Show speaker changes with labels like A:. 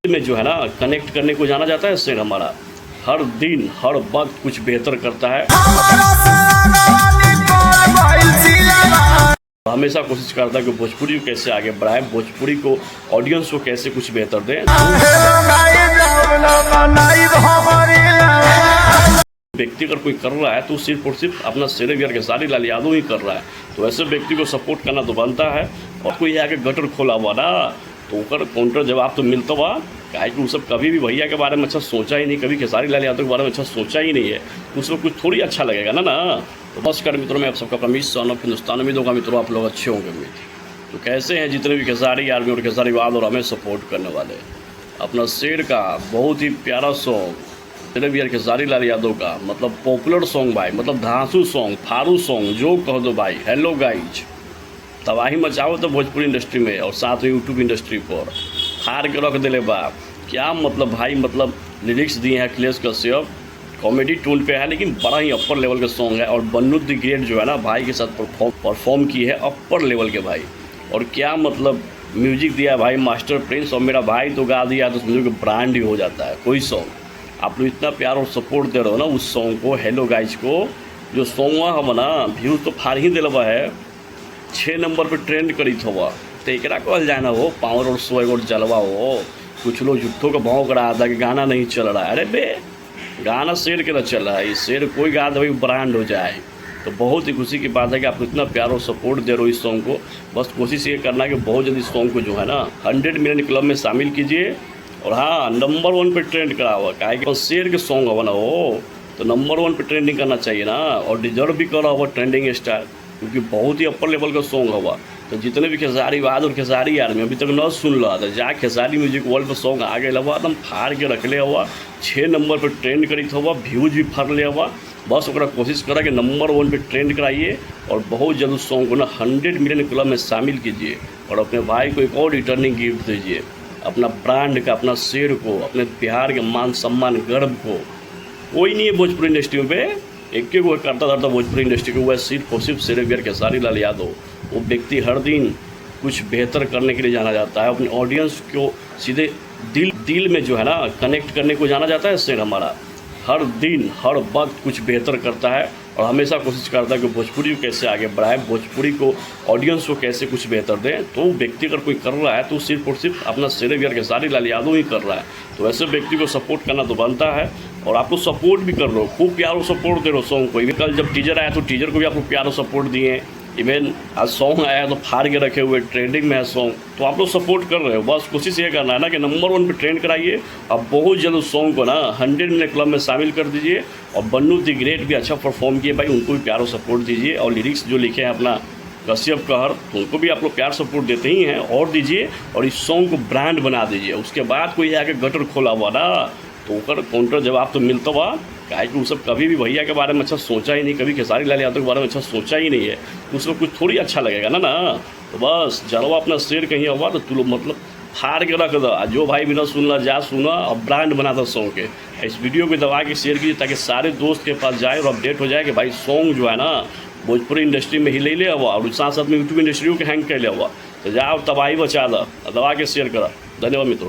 A: में जो है ना कनेक्ट करने को जाना जाता है शेर हमारा हर दिन हर वक्त कुछ बेहतर करता है, हमेशा कोशिश करता है कि भोजपुरी को कैसे आगे बढ़ाएं, भोजपुरी को ऑडियंस को कैसे कुछ बेहतर दें। व्यक्ति अगर कोई कर रहा है तो सिर्फ और सिर्फ अपना शेर वीर खेसारी लाल यादव ही कर रहा है, तो ऐसे व्यक्ति को सपोर्ट करना तो बनता है। और कोई आगे गटर खोला हुआ ना तो उकर काउंटर जवाब तो मिलता हुआ, काहे कि वो सब कभी भी भैया के बारे में अच्छा सोचा ही नहीं, कभी खेसारी लाल यादव के बारे में अच्छा सोचा ही नहीं है, उसको कुछ थोड़ी अच्छा लगेगा ना। तो बस कर मित्रों, मैं आप सबका प्रमिश सन ऑफ हिंदुस्तान उम्मीद होगा मित्रों आप लोग अच्छे होंगे। उम्मीद तो कैसे हैं जितने भी खेसारी आर्मी और खेसारी वाद और हमें सपोर्ट करने वाले, अपना शेर का बहुत ही प्यारा सॉन्ग शेर वीर खेसारी लाल यादव का मतलब पॉपुलर सॉन्ग भाई, मतलब धांसू सॉन्ग, फारू सॉन्ग जो कह दो भाई। हेलो गाइज, तबाही मचाओ तो भोजपुरी इंडस्ट्री में और साथ में यूट्यूब इंडस्ट्री पर हार के रख दिले बा। क्या मतलब भाई, मतलब लिरिक्स दिए हैं अखिलेश कश्यप, कॉमेडी टोन पे है लेकिन बड़ा ही अपर लेवल का सॉन्ग है। और बन्नू द ग्रेट जो है ना भाई के साथ परफॉर्म की है अपर लेवल के भाई। और क्या मतलब म्यूजिक दिया है भाई मास्टर प्रिंस, और मेरा भाई तो गा दिया तो समझो कि ब्रांड ही हो जाता है कोई सॉन्ग। आप लोग इतना प्यार और सपोर्ट दे रहे हो ना उस सॉन्ग को, हेलो गाइज को, जो सॉन्ग हम ना व्यूज़ तो फार ही दिलवा है, 6 नंबर पे ट्रेंड करी हुआ। तो एक कहल जाए ना हो पावर और सो एगो जलवा हो। कुछ लोग झुट्ठों का भाव करा था कि गाना नहीं चल रहा है, अरे बे गाना शेर के ना चल रहा है, शेर कोई गा दे भाई ब्रांड हो जाए। तो बहुत ही खुशी की बात है कि आप इतना प्यार और सपोर्ट दे रहे हो इस सॉन्ग को। बस कोशिश ये करना कि बहुत जल्दी इस सॉन्ग को जो है ना 100 मिलियन क्लब में शामिल कीजिए। और हाँ, नंबर 1 पे ट्रेंड करा हुआ, काहे कि शेर के सॉन्ग हो ना हो तो नंबर 1 पे ट्रेंडिंग करना चाहिए ना, और डिजर्व भी करा हुआ ट्रेंडिंग स्टार, क्योंकि बहुत ही अपर लेवल का सॉन्ग हुआ। तो जितने भी खेसारी वाद और खेसारी आर्मी अभी तक न सुन रहा था, जा खेसारी म्यूजिक वर्ल्ड पर सॉन्ग आ गया हुआ, एकदम फाड़ के रख लिया हुआ, 6 नंबर पर ट्रेंड करी हुआ, व्यूज भी फर लिया हुआ। बस ओकरा कोशिश करा कि नंबर 1 पे ट्रेंड कराइए और बहुत जल्द उस सॉन्ग को ना 100 मिलियन क्लब में शामिल कीजिए। और अपने भाई को एक और रिटर्निंग गिफ्ट दीजिए, अपना ब्रांड का, अपना शेर को, अपने बिहार के मान सम्मान गर्व को। कोई नहीं है भोजपुरी इंडस्ट्री पे एक को करता धरता भोजपुरी इंडस्ट्री को, वह सिर्फ और सिर्फ शेर वीर खेसारी लाल यादव। वो व्यक्ति हर दिन कुछ बेहतर करने के लिए जाना जाता है, अपने ऑडियंस को सीधे दिल में जो है ना कनेक्ट करने को जाना जाता है। शेर हमारा हर दिन हर वक्त कुछ बेहतर करता है और हमेशा कोशिश करता है कि भोजपुरी को कैसे आगे बढ़ाएं, भोजपुरी को ऑडियंस को कैसे कुछ बेहतर दें। तो व्यक्ति अगर कोई कर रहा है तो सिर्फ और सिर्फ अपना शेर वीर खेसारी लाल यादव ही कर रहा है, तो ऐसे व्यक्ति को सपोर्ट करना तो बनता है। और आप लोग सपोर्ट भी कर रहे हो, खूब प्यार और सपोर्ट दे रहे हो सॉन्ग को। कल जब टीजर आया तो टीजर को भी आप लोग प्यार और सपोर्ट दिए, इवन आज सॉन्ग आया तो फाड़ के रखे हुए, ट्रेंडिंग में है सॉन्ग, तो आप लोग सपोर्ट कर रहे हो। बस कोशिश ये करना है ना कि नंबर 1 पे ट्रेंड कराइए। अब बहुत जल्द उस सॉन्ग को ना 100 मिलियन क्लब में शामिल कर दीजिए। और बन्नू द ग्रेट भी अच्छा परफॉर्म किए भाई, उनको भी प्यार और सपोर्ट दीजिए। और लिरिक्स जो लिखे हैं अपना कश्यप कहर, तो उनको भी आप लोग प्यार सपोर्ट देते ही हैं, और दीजिए। और इस सॉन्ग को ब्रांड बना दीजिए। उसके बाद कोई आके गटर खोला हुआ ना तो उकर काउंटर जवाब तो मिलता हुआ, काहे कि वो सब कभी भी भैया के बारे में अच्छा सोचा ही नहीं, कभी खेसारी लाल यादव के बारे में अच्छा सोचा ही नहीं है, उसको कुछ थोड़ी अच्छा लगेगा ना। तो बस जलवा अपना शेर कहीं हुआ तो तू लोग मतलब फाड़ के रख दो। जो भाई बिना सुनना जा सुना और ब्रांड बना दो सॉन्ग के। इस वीडियो को दबा के शेयर कीजिए ताकि सारे दोस्त के पास जाए और अपडेट हो जाए कि भाई सॉन्ग जो है ना भोजपुरी इंडस्ट्री में ही ले लिया हुआ और साथ साथ में यूट्यूब इंडस्ट्री को हैंग कर लिया हुआ। तो जाओ तबाही बचा दो, दबा के शेयर करा। धन्यवाद मित्रों।